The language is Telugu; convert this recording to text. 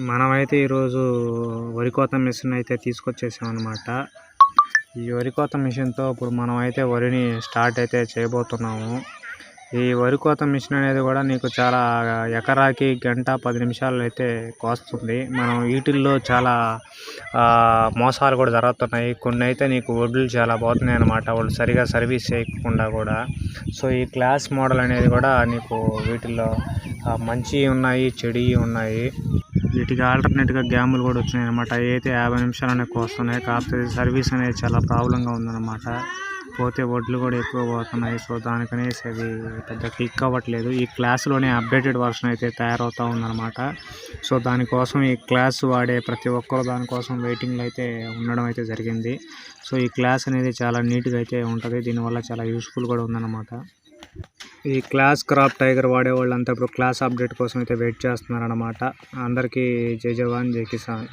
మనమైతే ఈరోజు వరి కోత మిషన్ అయితే తీసుకొచ్చేసాం అనమాట. ఈ వరి కోత మిషన్తో ఇప్పుడు మనమైతే వరిని స్టార్ట్ అయితే చేయబోతున్నాము. ఈ వరి కోత మిషన్ అనేది కూడా నీకు చాలా ఎకరాకి గంట 10 నిమిషాలు అయితే కోస్తుంది. మనం వీటిల్లో చాలా మోసాలు కూడా జరుగుతున్నాయి. కొన్ని అయితే నీకు వడ్లు చాలా పోతున్నాయి అన్నమాట, వాళ్ళు సరిగా సర్వీస్ చేయకుండా కూడా. సో ఈ క్లాస్ మోడల్ అనేది కూడా నీకు వీటిల్లో మంచి ఉన్నాయి, చెడు ఉన్నాయి. వీటికి ఆల్టర్నేట్గా గ్యాములు కూడా వచ్చినాయి అనమాట. అయితే 50 నిమిషాలనే కోస్తున్నాయి. కాకపోతే సర్వీస్ అనేది చాలా ప్రాబ్లంగా ఉందన్నమాట. పోతే వడ్లు కూడా ఎక్కువ పోతున్నాయి. సో దానికనేసి అది పెద్ద క్లిక్ అవ్వట్లేదు. ఈ క్లాస్లోనే అప్డేటెడ్ వర్షన్ అయితే తయారవుతూ ఉందన్నమాట. సో దానికోసం ఈ క్లాస్ వాడే ప్రతి ఒక్కరు దానికోసం వెయిటింగ్లో అయితే ఉండడం అయితే జరిగింది. సో ఈ క్లాస్ అనేది చాలా నీట్గా అయితే ఉంటుంది. దీనివల్ల చాలా యూస్ఫుల్ కూడా ఉందన్నమాట. ఈ క్లాస్ క్రాప్ టైగర్ వాడే వాళ్ళంతా ఇప్పుడు క్లాస్ అప్డేట్ కోసం అయితే వెయిట్ చేస్తున్నారన్నమాట. అందరికీ జై జవాన్ జై కిసాన్.